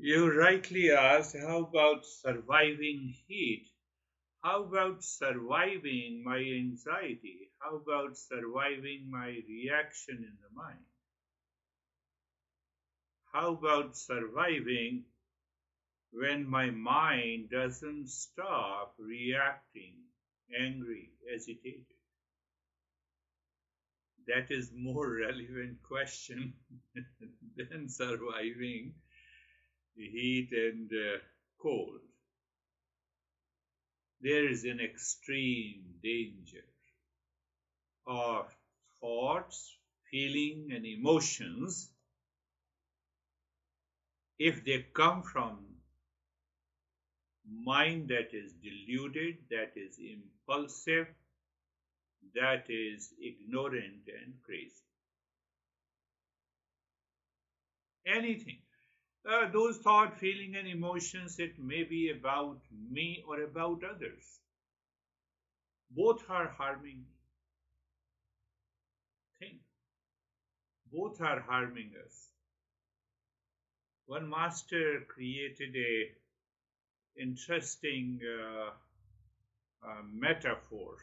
You rightly asked, how about surviving heat? How about surviving my anxiety? How about surviving my reaction in the mind? How about surviving when my mind doesn't stop reacting, angry, agitated? That is more relevant question than surviving heat and cold. There is an extreme danger of thoughts, feeling, and emotions if they come from mind that is deluded, that is impulsive, that is ignorant and crazy. Anything. Those thought, feeling, and emotions, it may be about me or about others. Both are harming me. Think. Both are harming us. One master created a interesting metaphor.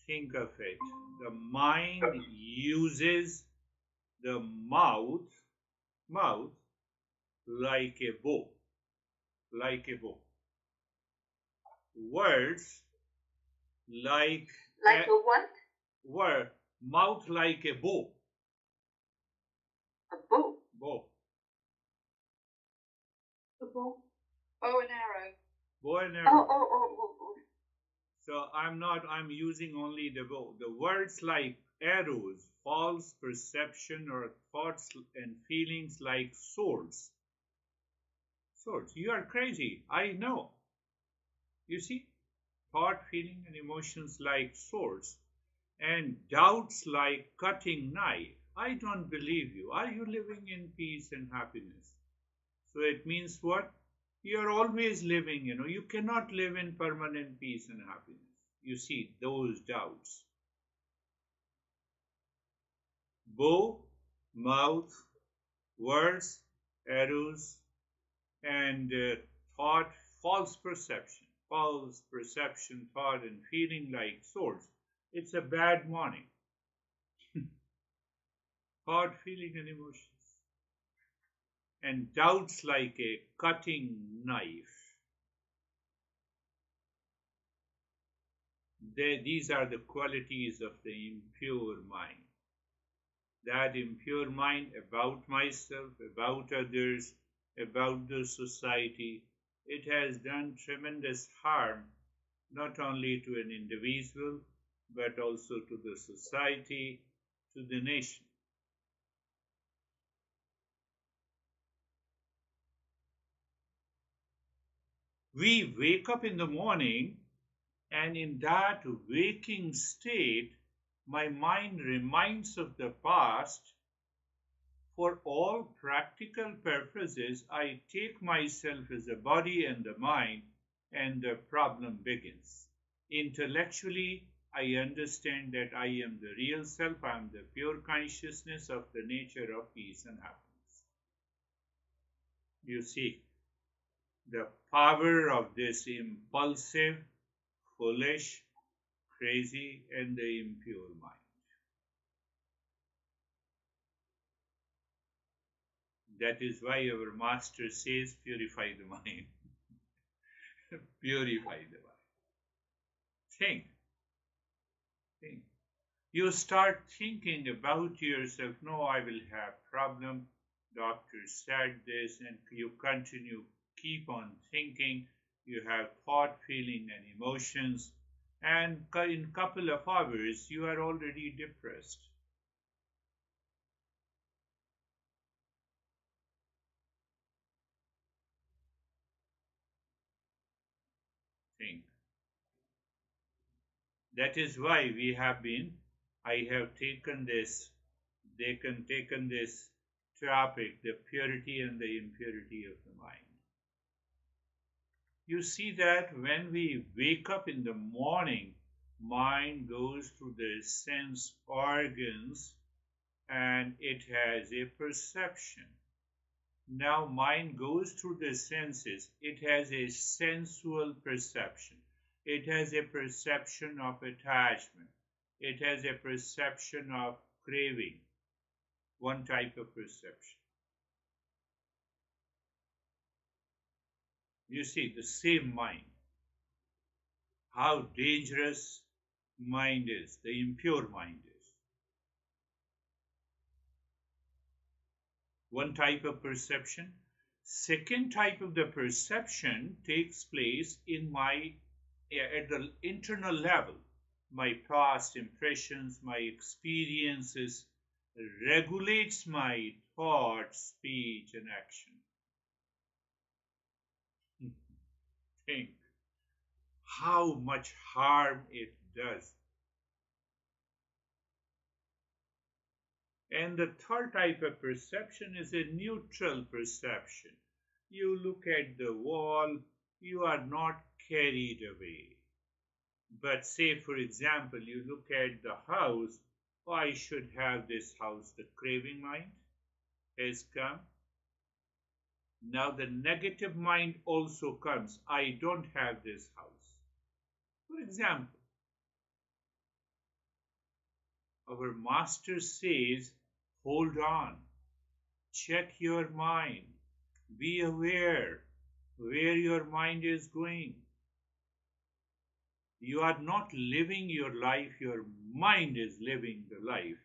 Think of it. The mind uses the mouth like a bow, like a bow. Words like Like a what? word, mouth like a bow, A bow. bow, A bow. Bow and arrow. bow and Oh, arrow. oh. So I'm using only the bow. The words like arrows, false perception, or thoughts and feelings like swords. Swords. You are crazy. I know. You see? Thought, feeling, and emotions like swords, and doubts like cutting knife. I don't believe you. Are you living in peace and happiness? So it means what? You're always living, you cannot live in permanent peace and happiness. You see, those doubts. Bow, mouth, words, arrows, and thought, false perception, thought, and feeling like swords. It's a bad morning. Thought, feeling, and emotions. And doubts like a cutting knife. These are the qualities of the impure mind. That impure mind about myself, about others, about the society, it has done tremendous harm not only to an individual but also to the society, to the nation. We wake up in the morning, and in that waking state, my mind reminds of the past. For all practical purposes, I take myself as a body and a mind, and the problem begins. Intellectually, I understand that I am the real self, I am the pure consciousness of the nature of peace and happiness. You see, the power of this impulsive, foolish, crazy, and the impure mind. That is why our master says, purify the mind. Purify the mind. Think, think. You start thinking about yourself. No, I will have problem. Doctor said this, and you continue, keep on thinking. You have thought, feeling, and emotions, and in couple of hours you are already depressed. Think. That is why we have been. I have taken this. Taken this topic, the purity and the impurity of the mind. You see that when we wake up in the morning, mind goes through the sense organs and it has a perception. Now mind goes through the senses. It has a sensual perception. It has a perception of attachment. It has a perception of craving. One type of perception. You see, the same mind. How dangerous mind is, the impure mind is. One type of perception. Second type of the perception takes place in my at the internal level. My past impressions, my experiences regulates my thought, speech, and action. Think how much harm it does. And the third type of perception is a neutral perception. You look at the wall, you are not carried away. But say, for example, you look at the house, oh, I should have this house. The craving mind has come. Now the negative mind also comes. I don't have this house. For example, our master says, hold on, check your mind, be aware where your mind is going. You are not living your life, your mind is living the life.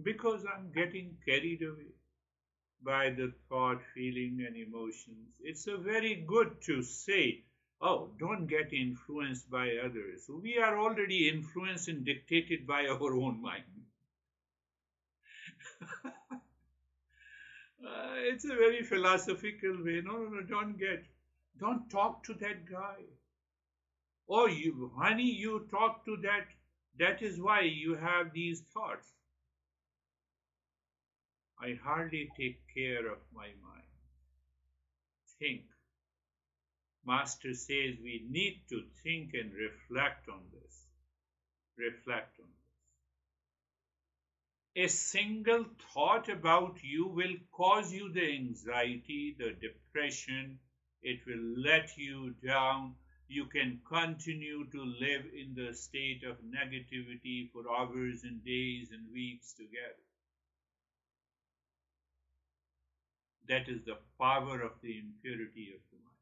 Because I'm getting carried away by the thought, feeling, and emotions. It's a very good to say, oh, don't get influenced by others. We are already influenced and dictated by our own mind. It's a very philosophical way. No, don't talk to that guy. Oh, you, honey, you talk to that. That is why you have these thoughts. I hardly take care of my mind. Think. Master says we need to think and reflect on this. Reflect on this. A single thought about you will cause you the anxiety, the depression. It will let you down. You can continue to live in the state of negativity for hours and days and weeks together. That is the power of the impurity of the mind.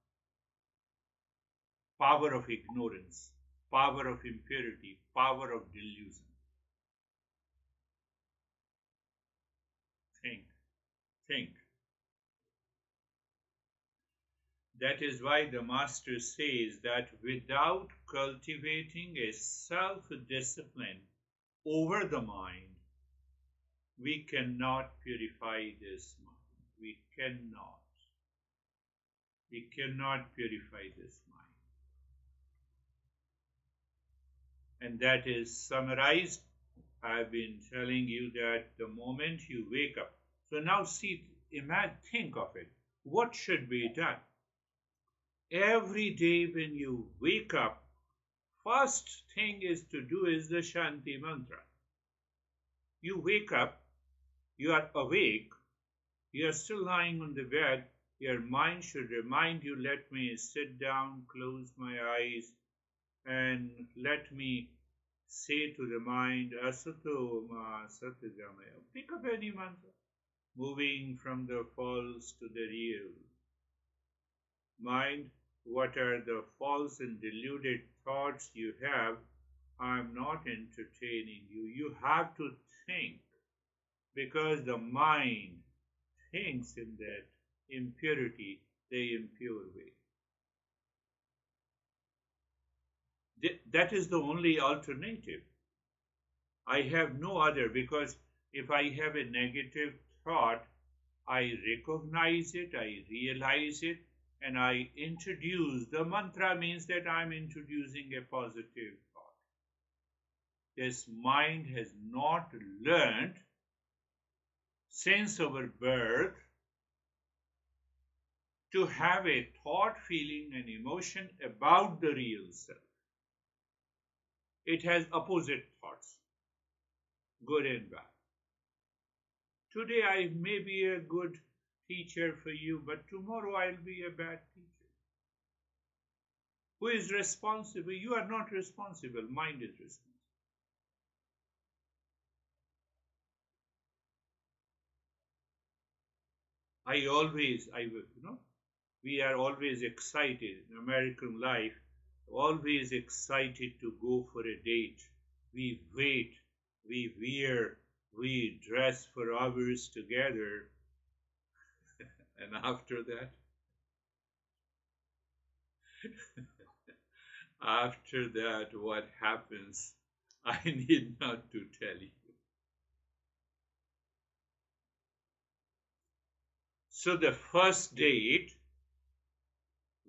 Power of ignorance, power of impurity, power of delusion. Think. That is why the Master says that without cultivating a self-discipline over the mind, we cannot purify this mind. We cannot. We cannot purify this mind. And that is summarized. I've been telling you that the moment you wake up. So now see, imagine, think of it. What should be done? Every day when you wake up, first thing is to do is the Shanti mantra. You wake up, you are awake, you are still lying on the bed, your mind should remind you, let me sit down, close my eyes, and let me say to the mind, Asato Ma Satyagamaya. Pick up any mantra, moving from the false to the real. Mind, what are the false and deluded thoughts you have? I'm not entertaining you. You have to think, because the mind thinks in that impurity, the impure way. That is the only alternative. I have no other, because if I have a negative thought, I recognize it, I realize it, and I introduce. The mantra means that I'm introducing a positive thought. This mind has not learned since our birth to have a thought, feeling, and emotion about the real self. It has opposite thoughts, good and bad. Today I may be a good teacher for you, but tomorrow I'll be a bad teacher. Who is responsible? You are not responsible. Mind is responsible. We are always excited in American life, always excited to go for a date. We wait, we wear, we dress for hours together, and after that, what happens? I need not to tell you. So the first date,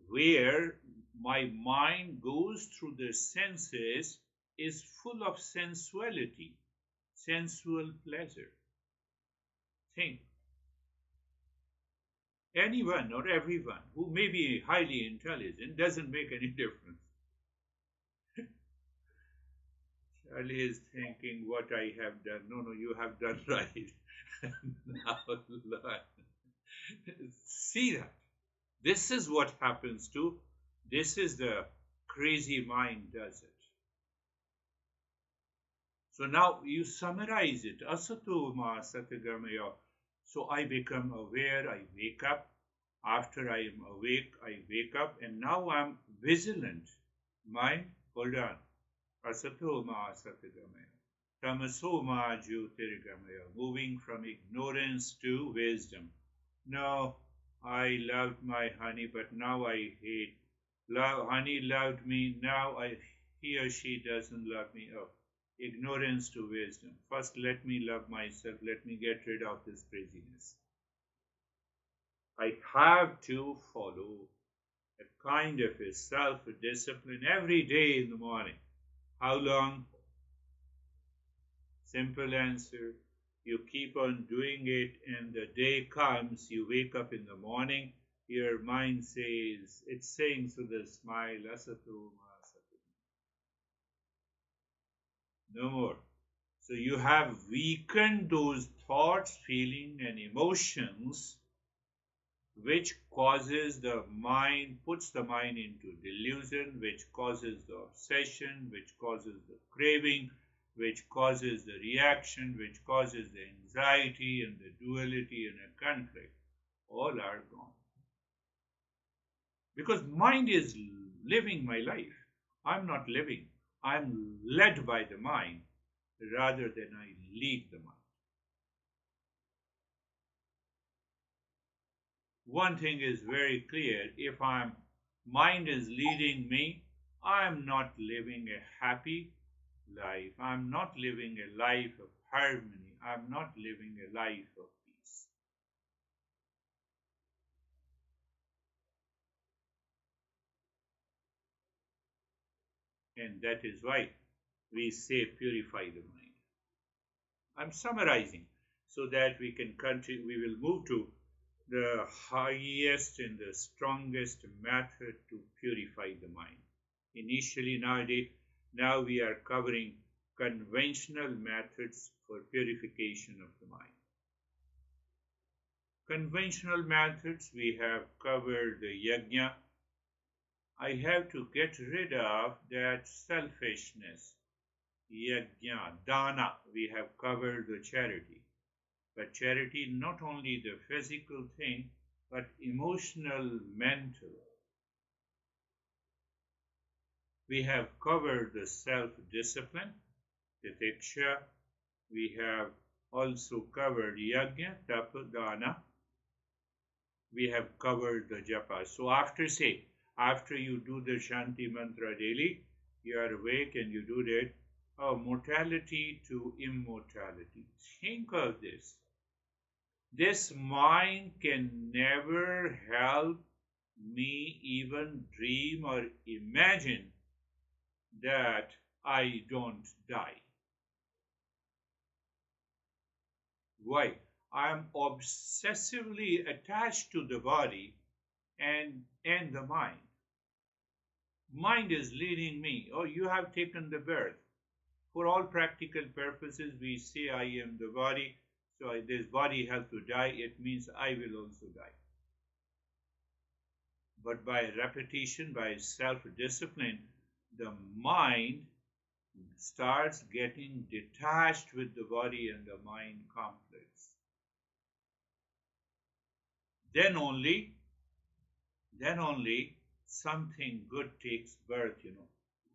where my mind goes through the senses, is full of sensuality, sensual pleasure. Think. Anyone or everyone who may be highly intelligent doesn't make any difference. Charlie is thinking what I have done. No, you have done right. Now learn. See that. This is what happens to, this is the crazy mind does it. So now you summarize it. Asato ma satagamaya. So I become aware, I wake up. After I am awake, I wake up, and now I'm vigilant. Mind, hold on. Asato ma satagamaya. Tamaso ma jyotirgamaya. Moving from ignorance to wisdom. No, I loved my honey, but now I hate. Honey loved me, now he or she doesn't love me. Oh, ignorance to wisdom. First, let me love myself. Let me get rid of this craziness. I have to follow a kind of a self-discipline every day in the morning. How long? Simple answer. You keep on doing it, and the day comes, you wake up in the morning, your mind says, it's saying through the smile, Asato ma Asato. No more. So you have weakened those thoughts, feelings, and emotions which causes the mind, puts the mind into delusion, which causes the obsession, which causes the craving, which causes the reaction, which causes the anxiety and the duality and a conflict. All are gone. Because mind is living my life. I'm not living. I'm led by the mind rather than I lead the mind. One thing is very clear. If mind is leading me, I'm not living a happy life. I'm not living a life of harmony. I'm not living a life of peace. And that is why we say purify the mind. I'm summarizing so that we can continue. We will move to the highest and the strongest method to purify the mind. Initially, nowadays, now we are covering conventional methods for purification of the mind. Conventional methods, we have covered the yajna. I have to get rid of that selfishness. Yajna, dana, we have covered the charity. But charity, not only the physical thing, but emotional, mental. We have covered the self-discipline, titiksha. We have also covered yajna, tapa, dana. We have covered the japa. So after you do the Shanti mantra daily, you are awake and you do that. Oh, mortality to immortality. Think of this. This mind can never help me even dream or imagine that I don't die. Why? I am obsessively attached to the body and the mind. Mind is leading me. Oh, you have taken the birth. For all practical purposes, we say I am the body. So if this body has to die, it means I will also die. But by repetition, by self-discipline, the mind starts getting detached with the body and the mind complex. Then only something good takes birth.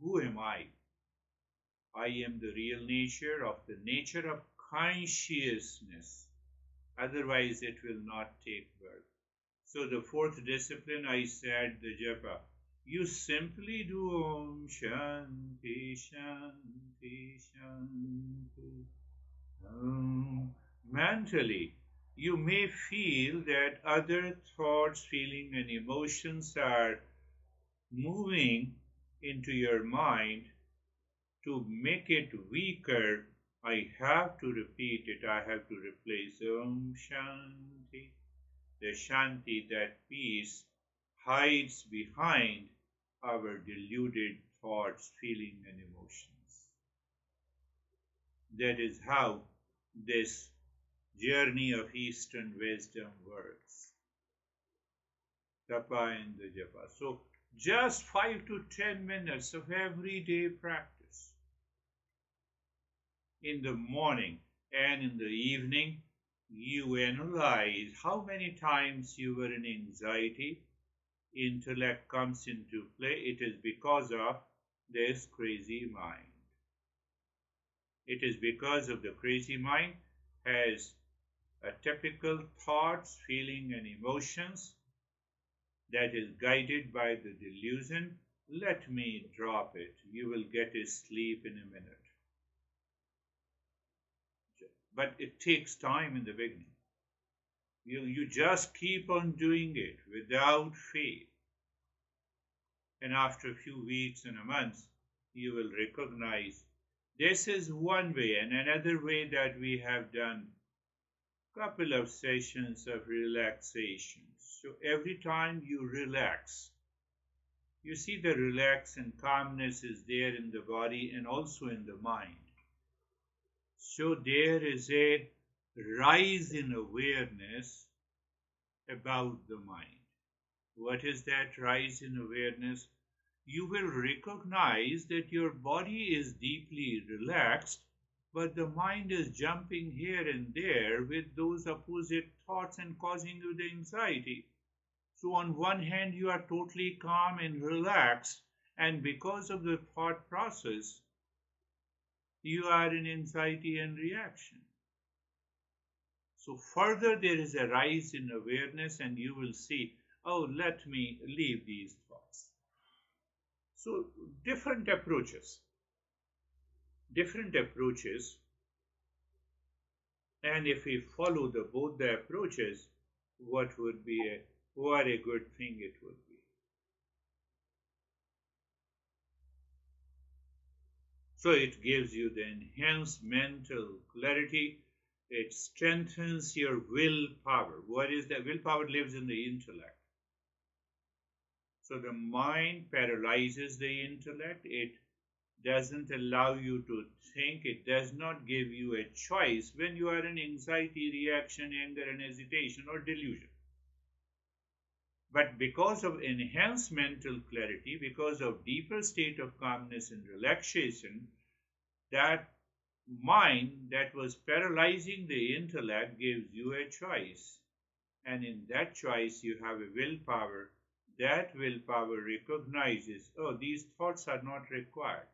Who am I? I am the real nature of the nature of consciousness. Otherwise, it will not take birth. So the fourth discipline, I said, the japa. You simply do Om Shanti Shanti Shanti. Mentally, you may feel that other thoughts, feelings, and emotions are moving into your mind. To make it weaker, I have to repeat it. I have to replace Om Shanti. The Shanti, that peace, hides behind our deluded thoughts, feelings, and emotions. That is how this journey of Eastern wisdom works. Tapa and the japa. So just 5 to 10 minutes of everyday practice. In the morning and in the evening, you analyze how many times you were in anxiety. Intellect comes into play. It is because of this crazy mind. It is because of the crazy mind has a typical thoughts, feeling, and emotions that is guided by the delusion. Let me drop it. You will get a sleep in a minute. But it takes time in the beginning. You just keep on doing it without faith. And after a few weeks and a month, you will recognize this is one way. And another way that we have done a couple of sessions of relaxation. So every time you relax, you see the relax and calmness is there in the body and also in the mind. So there is a rise in awareness about the mind. What is that rise in awareness? You will recognize that your body is deeply relaxed, but the mind is jumping here and there with those opposite thoughts and causing you the anxiety. So on one hand, you are totally calm and relaxed, and because of the thought process, you are in anxiety and reaction. So further there is a rise in awareness and you will see, oh, let me leave these thoughts. So different approaches, and if we follow both the approaches, what a good thing it would be. So it gives you the enhanced mental clarity. It strengthens your willpower. What is that? Willpower lives in the intellect. So the mind paralyzes the intellect. It doesn't allow you to think. It does not give you a choice when you are in anxiety, reaction, anger, and hesitation or delusion. But because of enhanced mental clarity, because of deeper state of calmness and relaxation, that mind that was paralyzing the intellect gives you a choice. And in that choice, you have a willpower. That willpower recognizes, oh, these thoughts are not required.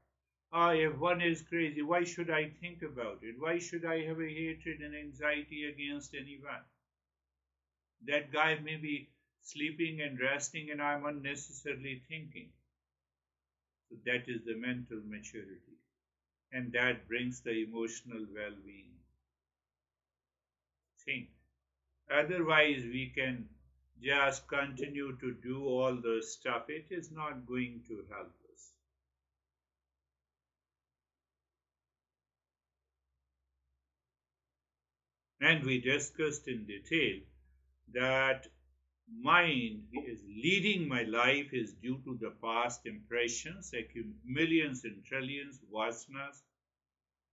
If one is crazy, why should I think about it? Why should I have a hatred and anxiety against anyone? That guy may be sleeping and resting and I'm unnecessarily thinking. So that is the mental maturity. And that brings the emotional well-being. Think. Otherwise, we can just continue to do all the stuff. It is not going to help us. And we discussed in detail that mind is leading my life is due to the past impressions, millions and trillions vasanas,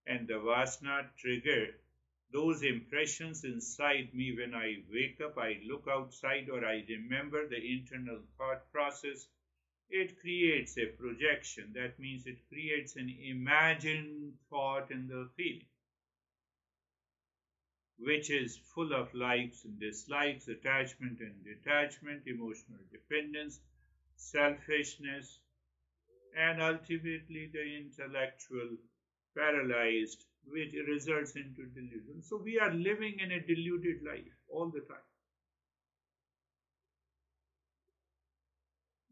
and the vasana trigger those impressions inside me when I wake up, I look outside, or I remember the internal thought process, it creates a projection. That means it creates an imagined thought in the feeling, which is full of likes and dislikes, attachment and detachment, emotional dependence, selfishness, and ultimately the intellectual paralyzed, which results into delusion. So we are living in a deluded life all the time.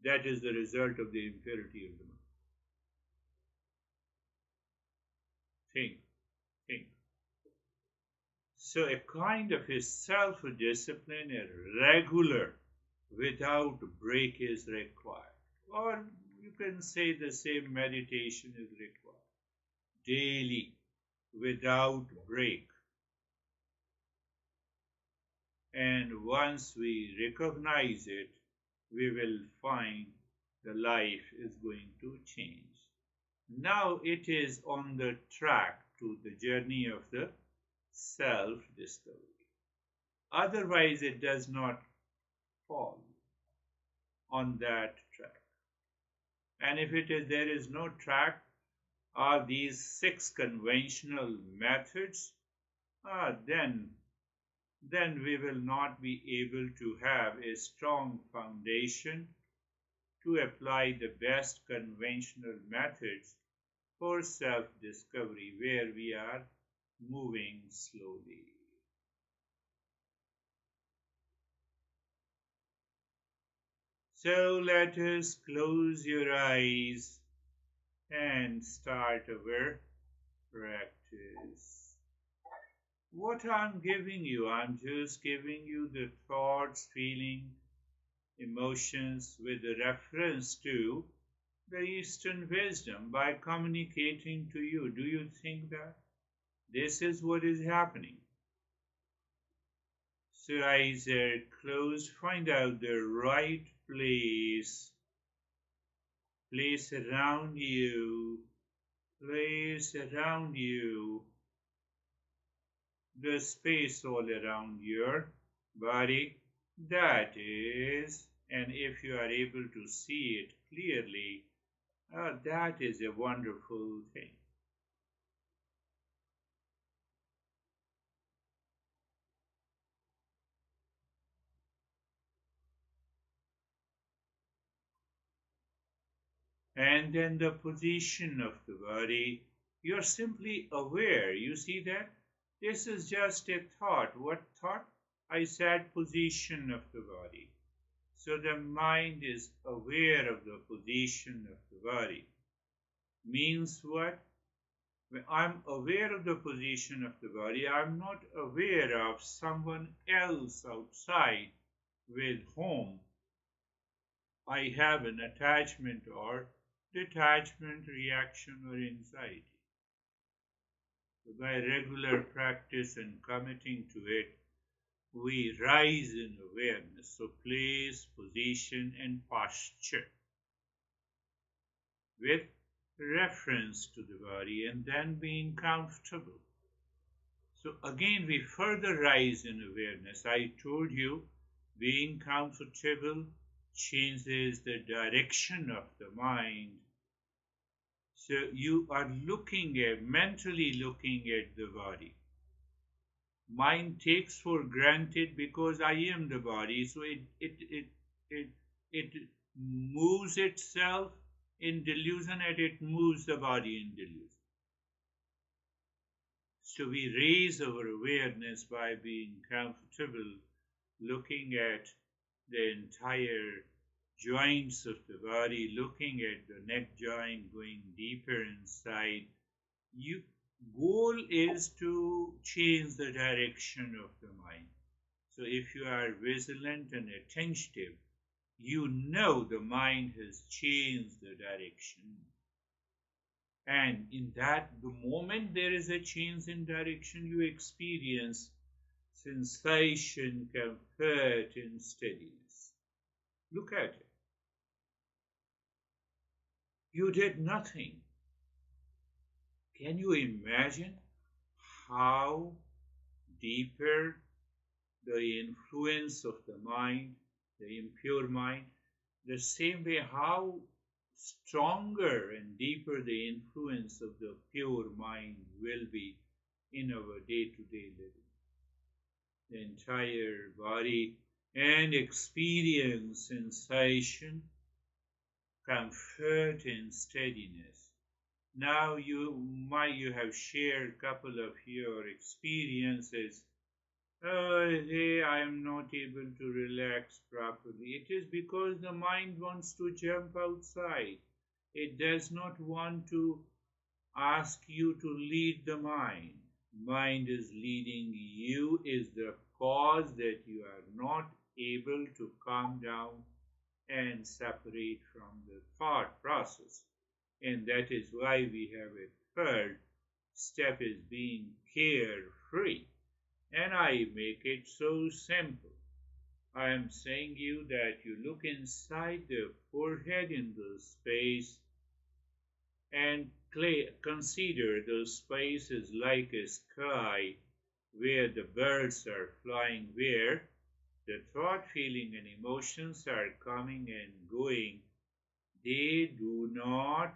That is the result of the impurity of the mind. Think, think. So a kind of a self-discipline, a regular, without break is required. Or you can say the same meditation is required. Daily, without break. And once we recognize it, we will find the life is going to change. Now it is on the track to the journey of the self-discovery. Otherwise, it does not fall on that track. And if there is no track, are these six conventional methods, then we will not be able to have a strong foundation to apply the best conventional methods for self-discovery, where we are moving slowly. So let us close your eyes and start our practice. What I'm giving you, I'm just giving you the thoughts, feeling, emotions with reference to the Eastern wisdom by communicating to you. Do you think that this is what is happening? So eyes are closed, find out the right place around you, the space all around your body, that is, and if you are able to see it clearly, that is a wonderful thing. And then the position of the body, you're simply aware. You see that? This is just a thought. What thought? I said position of the body. So the mind is aware of the position of the body. Means what? When I'm aware of the position of the body, I'm not aware of someone else outside with whom I have an attachment or detachment, reaction, or anxiety. So by regular practice and committing to it, we rise in awareness. So place, position, and posture with reference to the body, and then being comfortable. So again, we further rise in awareness. I told you, being comfortable changes the direction of the mind. So you are mentally looking at the body. Mind takes for granted because I am the body, so it moves itself in delusion and it moves the body in delusion. So we raise our awareness by being comfortable, looking at the entire joints of the body, looking at the neck joint, going deeper inside. Goal is to change the direction of the mind. So if you are vigilant and attentive, you know the mind has changed the direction. And in that, the moment there is a change in direction, you experience sensation, comfort, and steadiness. Look at it. You did nothing. Can you imagine how deeper the influence of the mind, the impure mind, the same way how stronger and deeper the influence of the pure mind will be in our day-to-day living. The entire body and experience sensation, comfort and steadiness. Now you have shared a couple of your experiences. Oh, hey, I am not able to relax properly. It is because the mind wants to jump outside. It does not want to ask you to lead the mind. Mind is leading you is the cause that you are not able to calm down and separate from the thought process. And that is why we have a third step is being carefree. And I make it so simple. I am saying you that you look inside the forehead in the space and consider the space is like a sky where the birds are flying, where the thought, feeling, and emotions are coming and going. They do not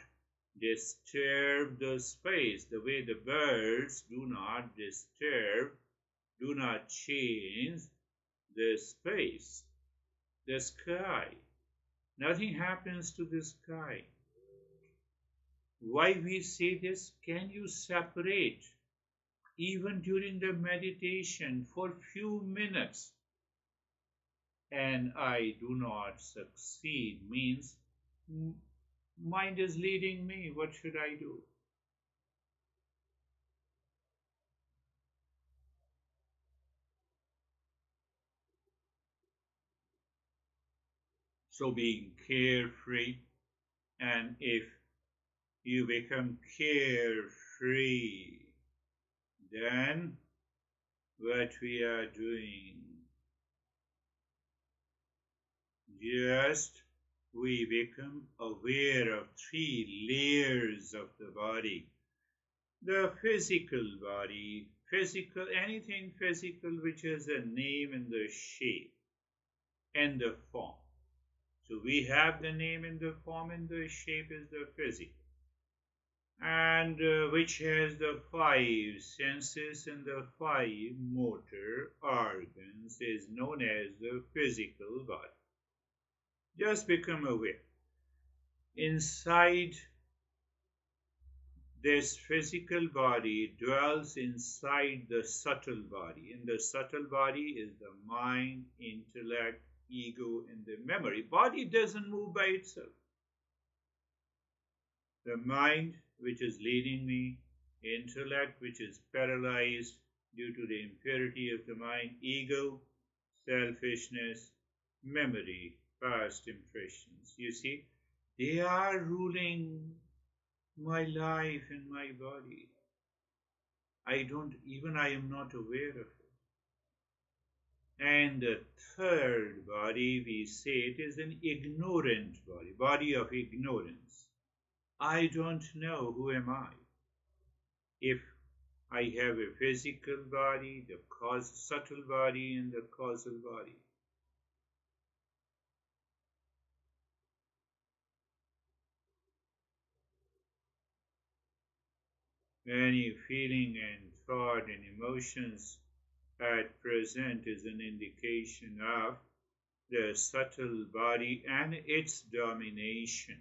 disturb the space the way the birds do not disturb, do not change the space, the sky. Nothing happens to the sky. Why we say this? Can you separate even during the meditation for few minutes? And I do not succeed means mind is leading me. What should I do? So being carefree, and if you become carefree, then what we are doing, just we become aware of three layers of the body. The physical body, physical, anything physical which has a name and the shape and the form. So we have the name and the form and the shape is the physical. And which has the five senses and the five motor organs is known as the physical body. Just become aware. Inside this physical body dwells inside the subtle body. And the subtle body is the mind, intellect, ego, and the memory. Body doesn't move by itself. The mind, which is leading me, intellect, which is paralyzed due to the impurity of the mind, ego, selfishness, memory, past impressions. You see, they are ruling my life and my body. I am not aware of it. And the third body, we say it is an ignorant body, body of ignorance. I don't know who am I. If I have a physical body, the subtle body, and the causal body. Any feeling and thought and emotions at present is an indication of the subtle body and its domination.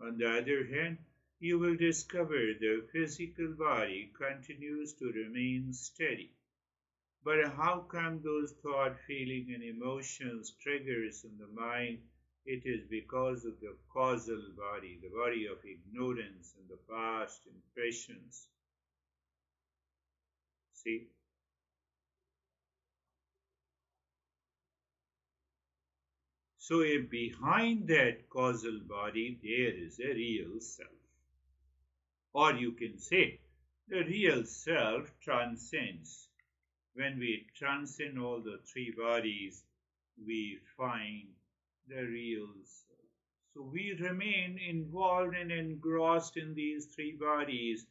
On the other hand, you will discover the physical body continues to remain steady. But how come those thought, feeling, and emotions triggers in the mind? It is because of the causal body, the body of ignorance and the past impressions. See? So behind that causal body, there is a real self. Or you can say, the real self transcends. When we transcend all the three bodies, we find the real self. So we remain involved and engrossed in these three bodies.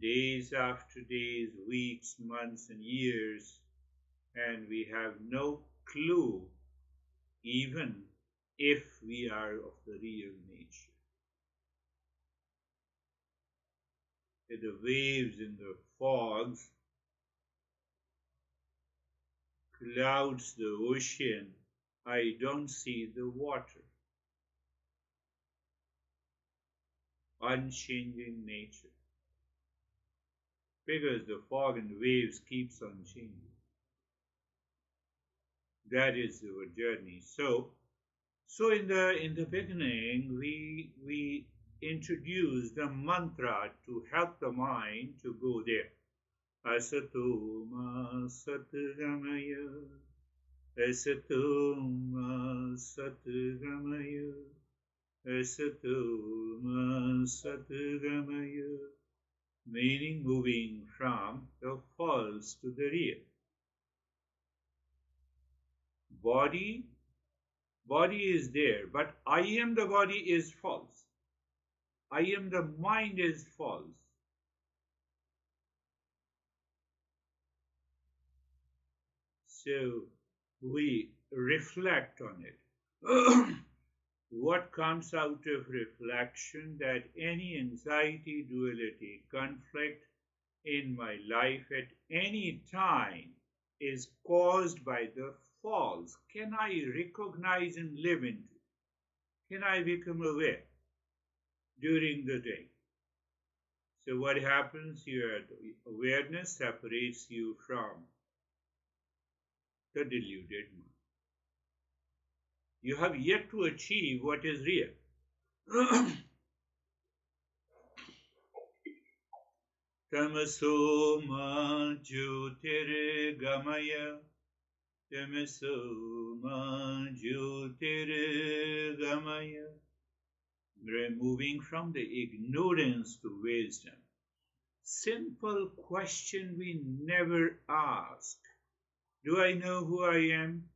days after days, weeks, months, and years, and we have no clue even if we are of the real nature. The waves in the fogs clouds the ocean, I don't see the water. Unchanging nature. Because the fog and the waves keeps on changing. That is our journey. So in the beginning we introduce the mantra to help the mind to go there. Asato ma satgamaya, asato ma satgamaya, asato ma satgamaya, meaning moving from the false to the real. Body is there, but I am the body is false. I am the mind is false. So we reflect on it. What comes out of reflection? That any anxiety, duality, conflict in my life at any time is caused by the false. Can I recognize and live into? Can I become aware during the day? So what happens? Your awareness separates you from the deluded mind. You have yet to achieve what is real. Tamaso ma jyotirgamaya, tamaso ma jyotirgamaya. Moving from the ignorance to wisdom. Simple question we never ask. Do I know who I am?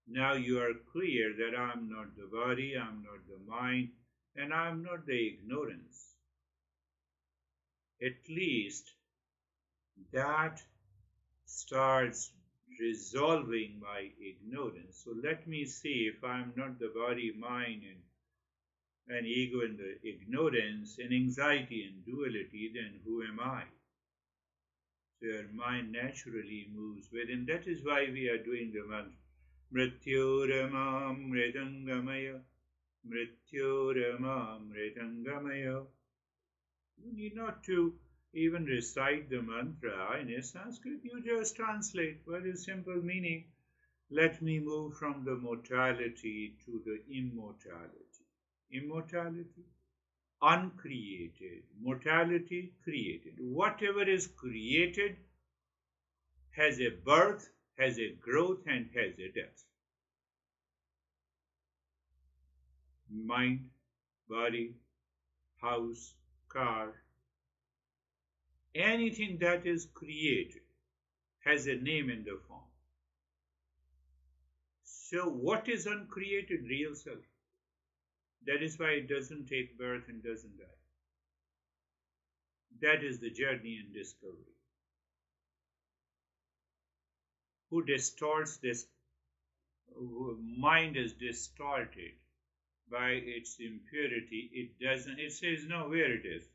Now you are clear that I'm not the body, I'm not the mind, and I'm not the ignorance. At least that starts resolving my ignorance. So let me see if I'm not the body, mind, and ego and the ignorance and anxiety and duality, then who am I? So your mind naturally moves within. That is why we are doing the mantra. Mrityoramam mritangamaya, mrityoramam mritangamaya. You need not to even recite the mantra in Sanskrit. You just translate. What is simple meaning? Let me move from the mortality to the immortality. Immortality, uncreated. Mortality, created. Whatever is created has a birth, has a growth, and has a death. Mind, body, house, car, anything that is created has a name and a form. So what is uncreated? Real self. That is why it doesn't take birth and doesn't die. That is the journey and discovery. Who distorts this? Mind is distorted by its impurity. It doesn't. It says no where it is.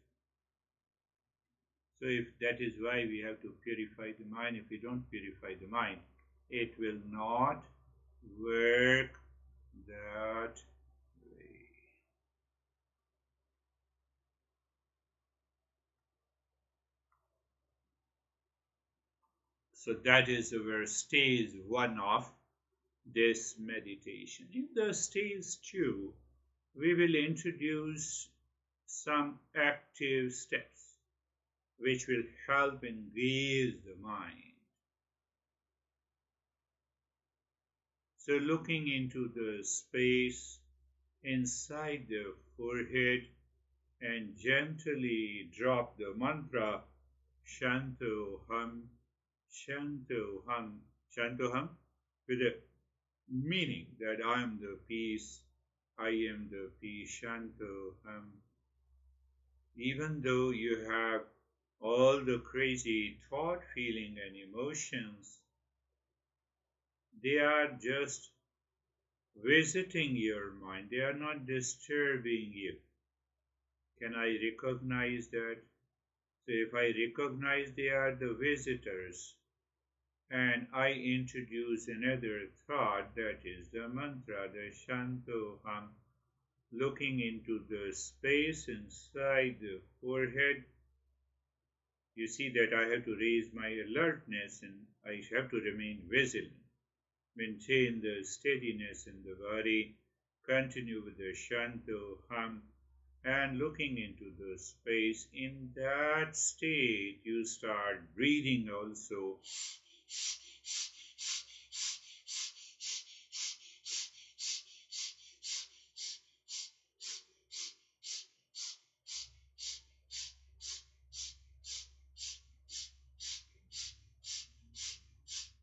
So if that is why we have to purify the mind. If we don't purify the mind, it will not work that way. So that is our stage 1 of this meditation. In the stage 2, we will introduce some active steps which will help engage the mind. So looking into the space inside the forehead and gently drop the mantra Shantoham, Shantoham, Shantoham, with a meaning that I am the peace, I am the peace, Shantoham. Even though you have all the crazy thought, feeling, and emotions, they are just visiting your mind. They are not disturbing you. Can I recognize that? So if I recognize they are the visitors and I introduce another thought, that is the mantra, the Shantoham, looking into the space inside the forehead, you see that I have to raise my alertness and I have to remain vigilant. Maintain the steadiness in the body, continue with the Shanto hum, and looking into the space. In that state, you start breathing also.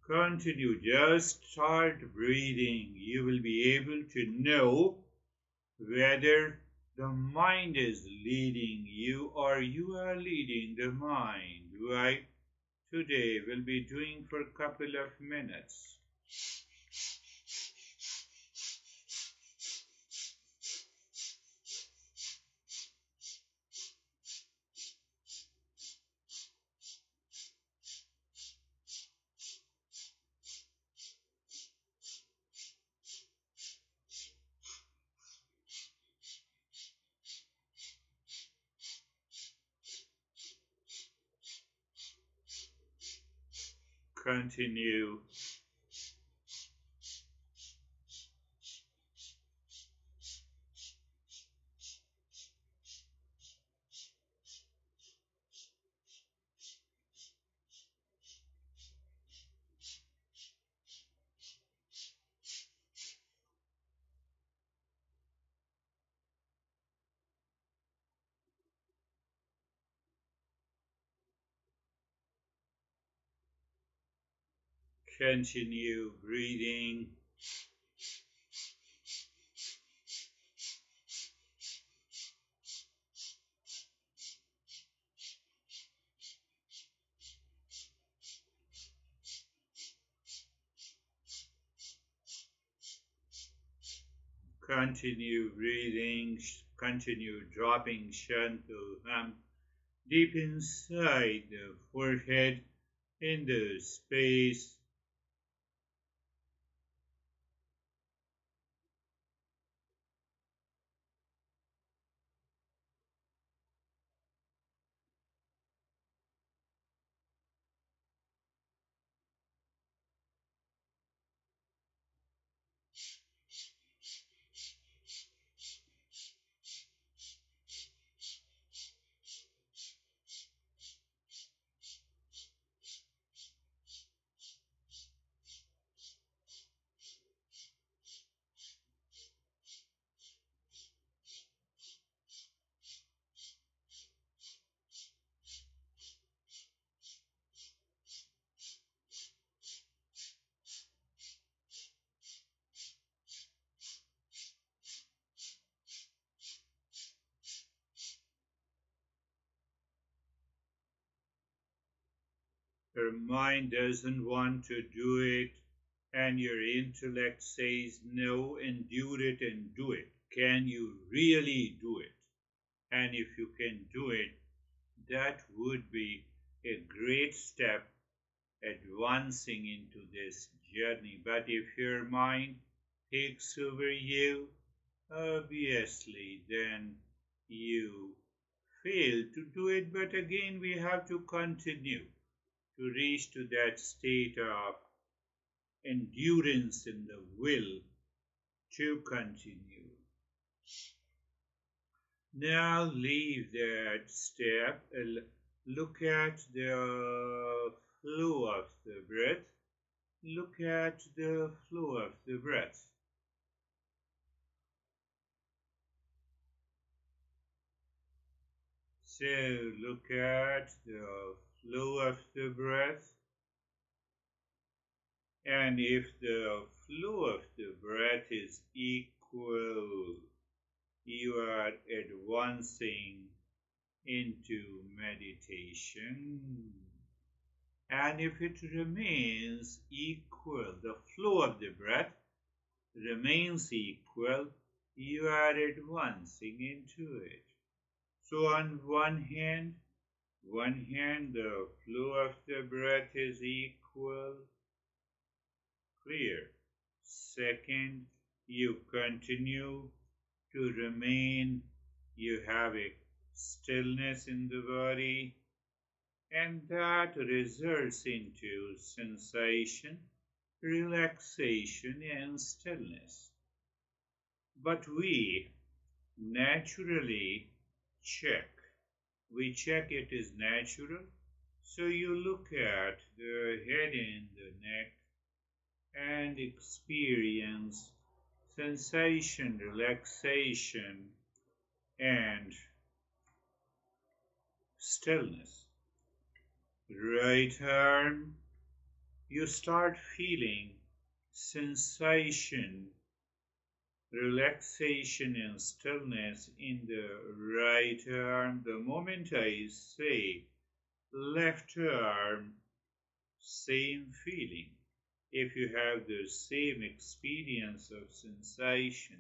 Continue, just start breathing. You will be able to know whether the mind is leading you or you are leading the mind, right? Today we'll be doing for a couple of minutes. Continue. Continue breathing. Continue breathing. Continue dropping Shanto deep inside the forehead in the space. Your mind doesn't want to do it, and your intellect says, no, endure it and do it. Can you really do it? And if you can do it, that would be a great step advancing into this journey. But if your mind takes over you, obviously, then you fail to do it. But again, we have to continue to reach to that state of endurance in the will to continue. Now leave that step and look at the flow of the breath. Look at the flow of the breath. So look at the flow of the breath. And if the flow of the breath is equal, you are advancing into meditation. And if it remains equal, the flow of the breath remains equal, you are advancing into it. So on one hand the flow of the breath is equal, clear. Second, you continue to remain, you have a stillness in the body, and that results into sensation, relaxation, and stillness. But we naturally check. We check it is natural. So you look at the head and the neck and experience sensation, relaxation, and stillness. Right arm, you start feeling sensation, relaxation, and stillness in the right arm. The moment I say left arm, same feeling. If you have the same experience of sensation,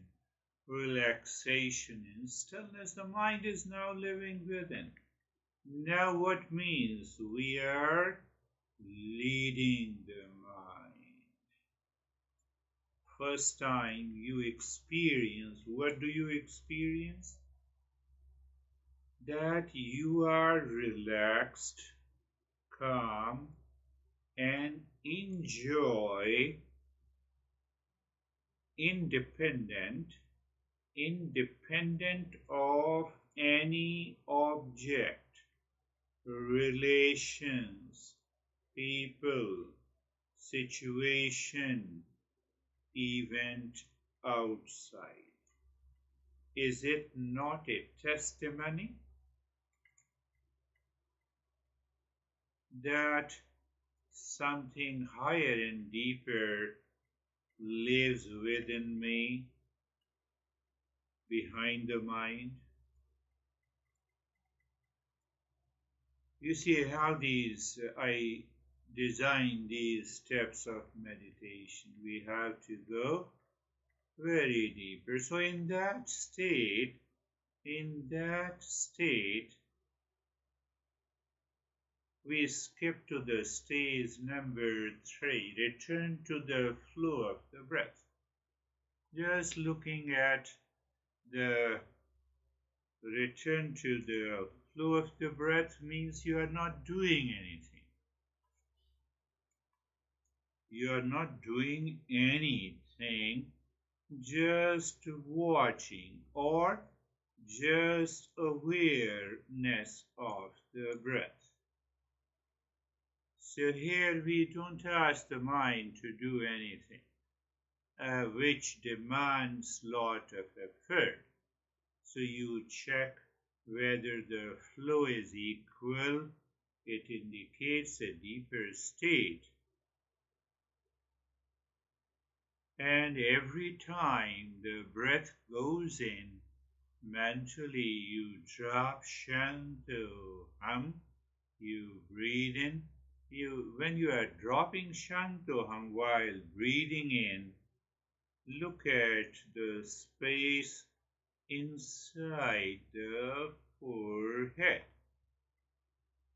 relaxation, and stillness, the mind is now living within. Now, what means we are leading the mind. First time you experience, what do you experience? That you are relaxed, calm, and enjoy independent of any object, relations, people, situation, event outside. Is it not a testimony that something higher and deeper lives within me, behind the mind? You see how I design these steps of meditation. We have to go very deeper. So in that state, we skip to the stage number 3, return to the flow of the breath. Just looking at the return to the flow of the breath means you are not doing anything. You are not doing anything, just watching or just awareness of the breath. So here we don't ask the mind to do anything, which demands lot of effort. So you check whether the flow is equal. It indicates a deeper state. And every time the breath goes in, mentally you drop Shantoham, you breathe in. When you are dropping Shantoham while breathing in, look at the space inside the forehead.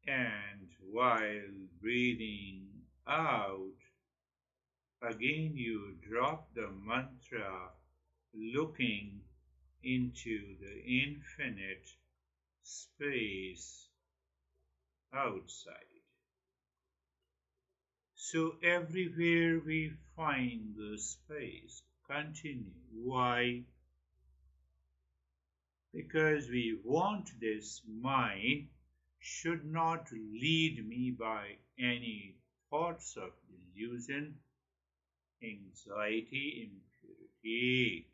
And while breathing out, again you drop the mantra, looking into the infinite space outside. So everywhere we find the space, continue. Why? Because we want this mind should not lead me by any thoughts of delusion, anxiety, impurity.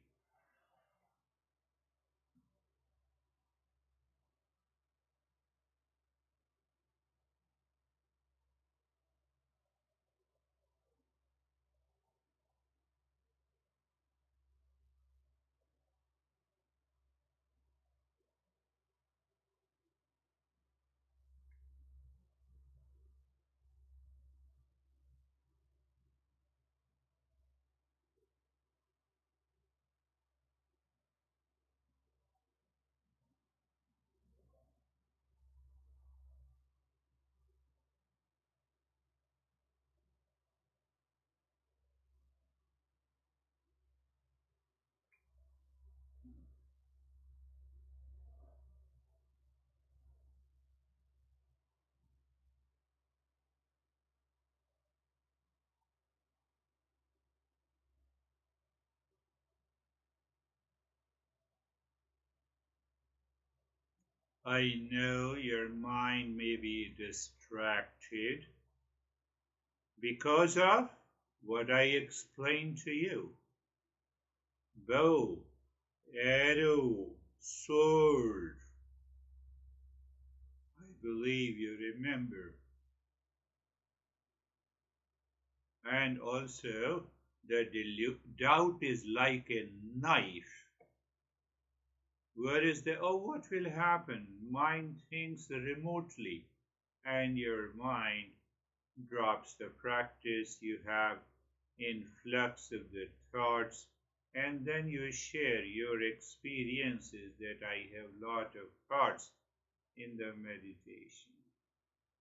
I know your mind may be distracted because of what I explained to you. Bow, arrow, sword. I believe you remember. And also, the doubt is like a knife. Where is the, oh, what will happen? Mind thinks remotely, and your mind drops the practice you have, influx of the thoughts, and then you share your experiences that I have lot of thoughts in the meditation.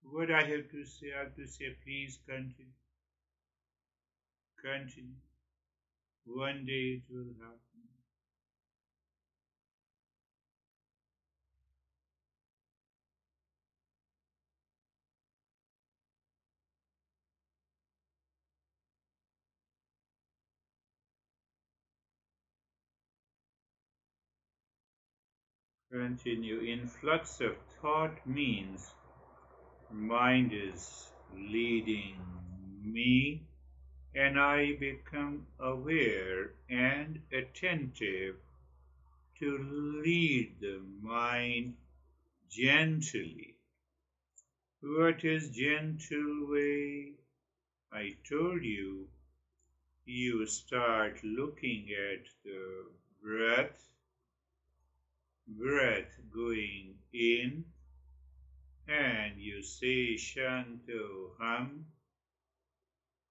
What I have to say, I have to say, please continue, continue. One day it will happen. Continue. Influx of thought means mind is leading me, and I become aware and attentive to lead the mind gently. What is gentle way? I told you, you start looking at the breath going in, and you say Shanto Hum,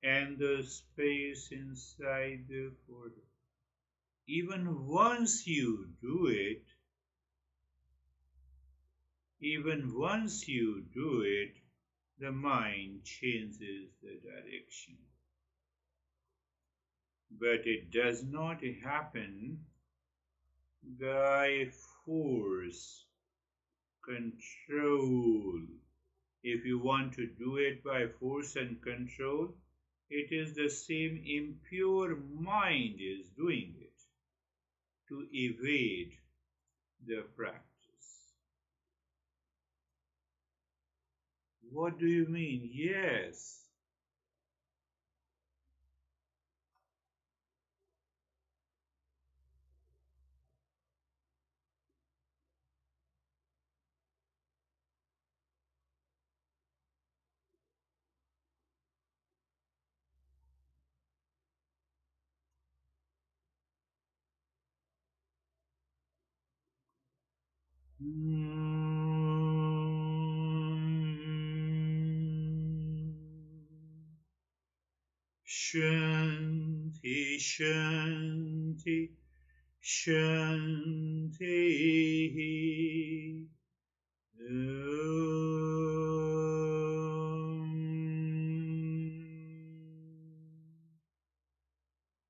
and the space inside the forehead. Even once you do it, the mind changes the direction. But it does not happen by force, control. If you want to do it by force and control, it is the same impure mind is doing it to evade the practice. What do you mean? Yes. Shanti, Shanti, Shanti.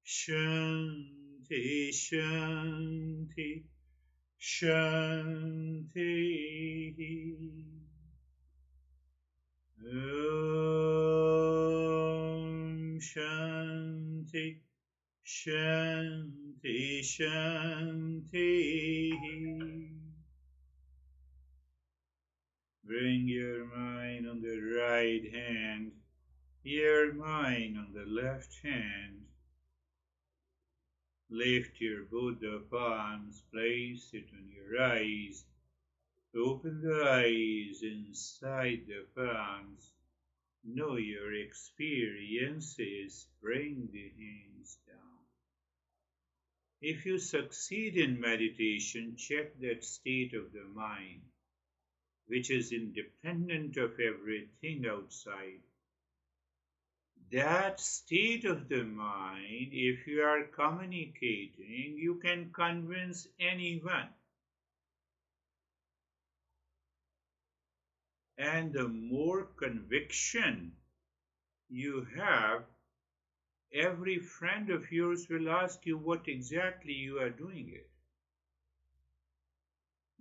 Shanti, Shanti, Shanti. Shanti, Shanti, Shanti. Bring your mind on the right hand, your mind on the left hand. Lift your Buddha palms, place it on your eyes. Open the eyes inside the palms. Know your experiences. Bring the hands down. If you succeed in meditation, check that state of the mind, which is independent of everything outside. That state of the mind, if you are communicating, you can convince anyone. And the more conviction you have, every friend of yours will ask you what exactly you are doing it.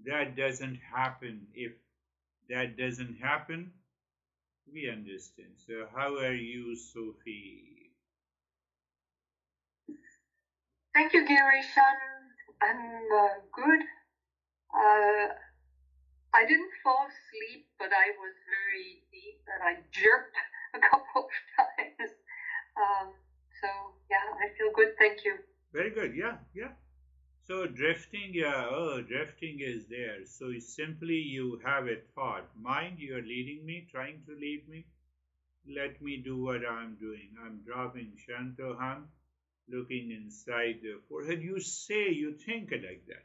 That doesn't happen. If that doesn't happen, we understand. So how are you, Sophie? Thank you, Girish. I'm good. I didn't fall asleep, but I was very deep and I jerked a couple of times. So yeah, I feel good. Thank you. Very good. Yeah, yeah. So drifting, yeah, oh, drifting is there. So it's simply you have a thought. Mind, you are leading me, trying to lead me. Let me do what I'm doing. I'm dropping Shantoham, looking inside the forehead. You say, you think like that.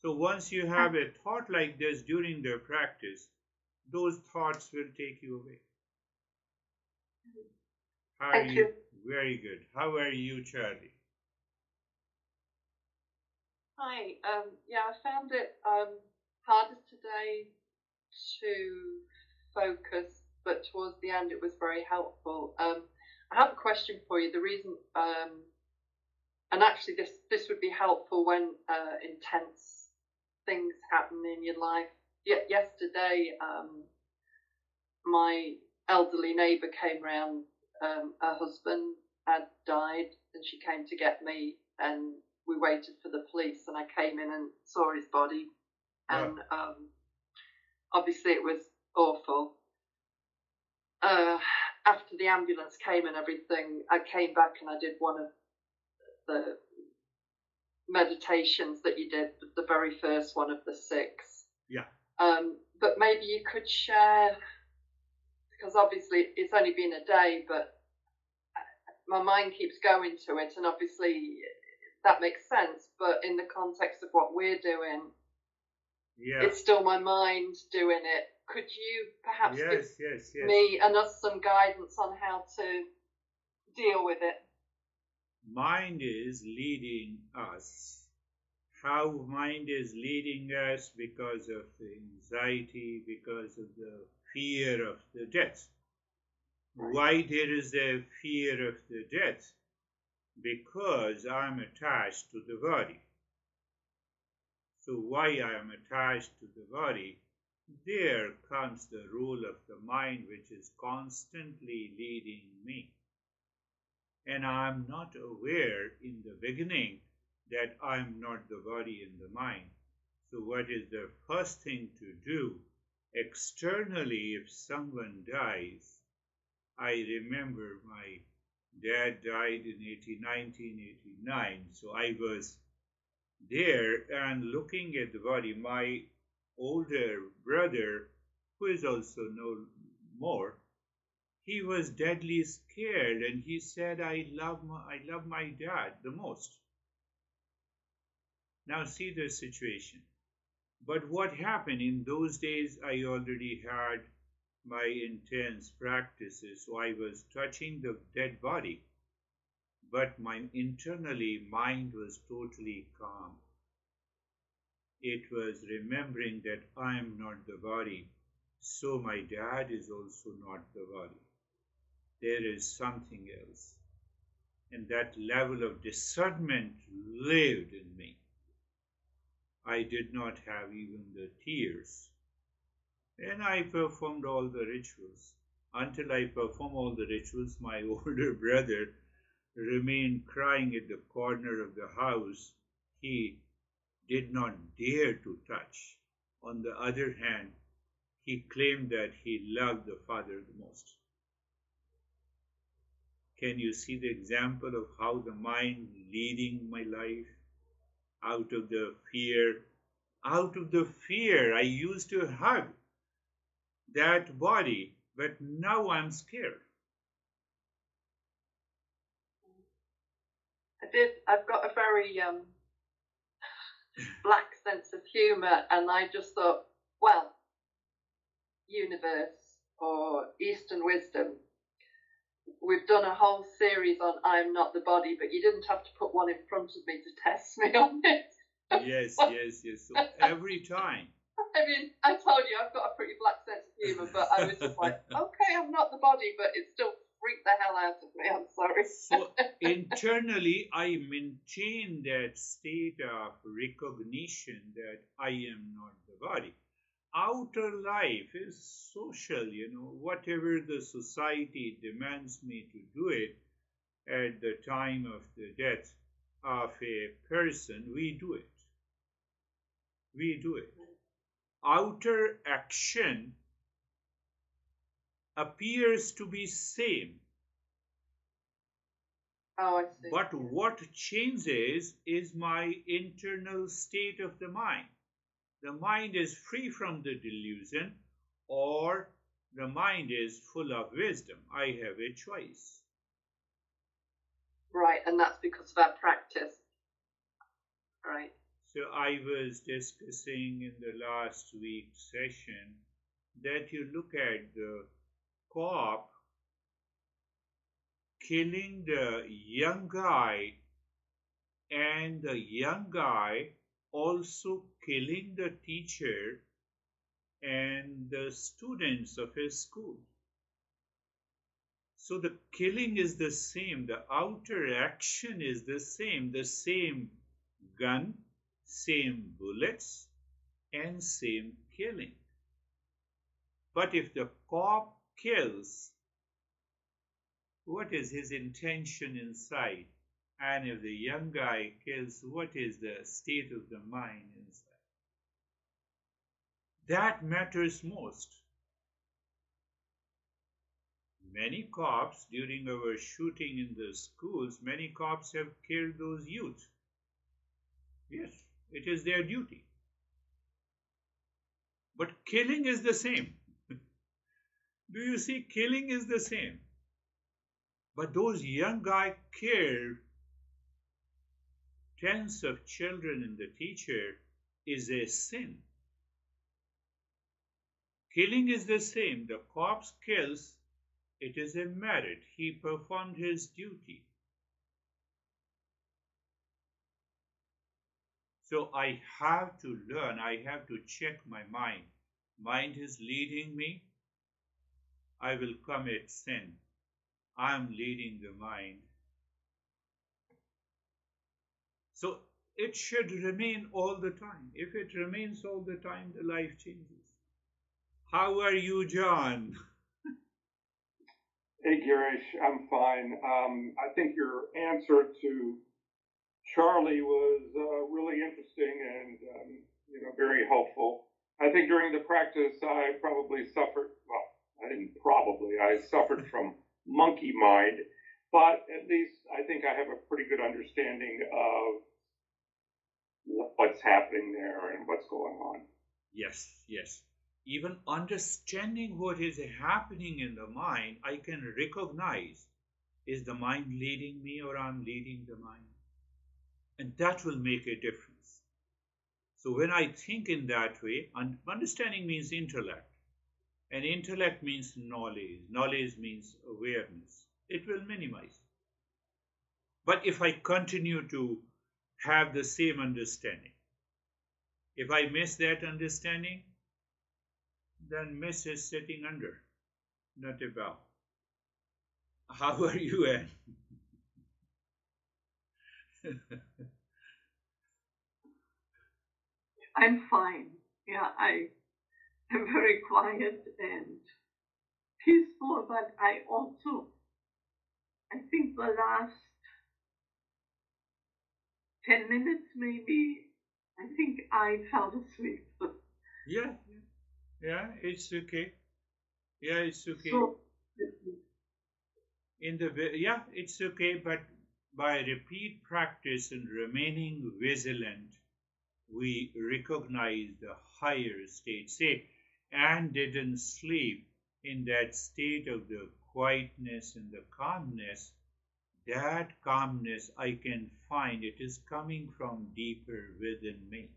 So once you have a thought like this during the practice, those thoughts will take you away. How are Thank you. Very good. How are you, Charlie? Hi. Yeah, I found it harder today to focus, but towards the end it was very helpful. I have a question for you. The reason, and actually this would be helpful when intense things happen in your life. Yesterday, my elderly neighbour came round. Her husband had died, and she came to get me, and we waited for the police, and I came in and saw his body, and obviously it was awful. After the ambulance came and everything, I came back and I did one of the meditations that you did, the very first one of the 6. Yeah. But maybe you could share, because obviously it's only been a day, but my mind keeps going to it, and obviously that makes sense, but in the context of what we're doing, it's still my mind doing it. Could you perhaps give me and us some guidance on how to deal with it? Mind is leading us. How mind is leading us? Because of the anxiety, because of the fear of the death. Right. Why there is a fear of the death? Because I am attached to the body. So why I am attached to the body? There comes the role of the mind, which is constantly leading me. And I am not aware in the beginning that I am not the body and the mind. So what is the first thing to do? Externally, if someone dies, I remember my dad died in 1989, so I was there and looking at the body. My older brother, who is also no more, he was deadly scared, and he said, I love my dad the most. Now see the situation. But what happened in those days, I already had my intense practices, so I was touching the dead body, but my internally mind was totally calm. It was remembering that I am not the body, so my dad is also not the body. There is something else. And that level of discernment lived in me. I did not have even the tears. And I performed all the rituals. Until I performed all the rituals, my older brother remained crying at the corner of the house. He did not dare to touch. On the other hand, he claimed that he loved the father the most. Can you see the example of how the mind leading my life out of the fear? Out of the fear, I used to hug that body, but now I'm scared. I've got a very black sense of humour, and I just thought, well, universe or Eastern wisdom, we've done a whole series on I'm not the body, but you didn't have to put one in front of me to test me on it. Yes. So every time. I mean, I told you I've got a pretty black sense of humour, but I was just like, okay, I'm not the body, but it still freaked the hell out of me. I'm sorry. So internally, I maintain that state of recognition that I am not the body. Outer life is social, whatever the society demands me to do it at the time of the death of a person, we do it. outer action appears to be same. Oh, I see. But what changes is my internal state of the mind. The mind is free from the delusion, or the mind is full of wisdom. I have a choice. Right, and that's because of our practice. Right. So I was discussing in the last week's session that you look at the cop killing the young guy, and the young guy also killing the teacher and the students of his school. So the killing is the same, the outer action is the same gun, same bullets, and same killing. But if the cop kills, what is his intention inside? And if the young guy kills, what is the state of the mind inside? That matters most. Many cops, during our shooting in the schools, many cops have killed those youth. Yes, it is their duty. But killing is the same. Do you see? Killing is the same. But those young guys killed tens of children and the teacher is a sin. Killing is the same. The corpse kills, it is a merit. He performed his duty. So I have to learn, I have to check my mind. Mind is leading me, I will commit sin. I am leading the mind. So it should remain all the time. If it remains all the time, the life changes. How are you, John? Hey, Girish, I'm fine. I think your answer to Charlie was really interesting and very helpful. I think during the practice, I probably suffered. Well, I suffered from monkey mind, but at least I think I have a pretty good understanding of what's happening there and what's going on. Yes, yes. Even understanding what is happening in the mind, I can recognize, is the mind leading me or I'm leading the mind? And that will make a difference. So when I think in that way, understanding means intellect. And intellect means knowledge. Knowledge means awareness. It will minimize. But if I continue to have the same understanding, if I miss that understanding, then miss is sitting under, not above. How are you, Anne? I'm fine. Yeah, I am very quiet and peaceful, but I think the last 10 minutes maybe, I think I fell asleep. Yeah, it's okay. Yeah, it's okay. So, It's okay, but by repeat practice and remaining vigilant, we recognize the higher state. Say, Anne didn't sleep in that state of the quietness and the calmness. That calmness I can find, it is coming from deeper within me.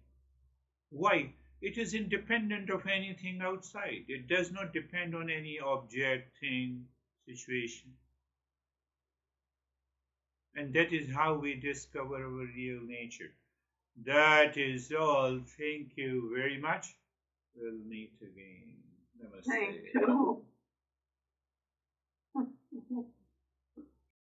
Why? It is independent of anything outside. It does not depend on any object, thing, situation. And that is how we discover our real nature. That is all. Thank you very much. We'll meet again. Namaste. thank you.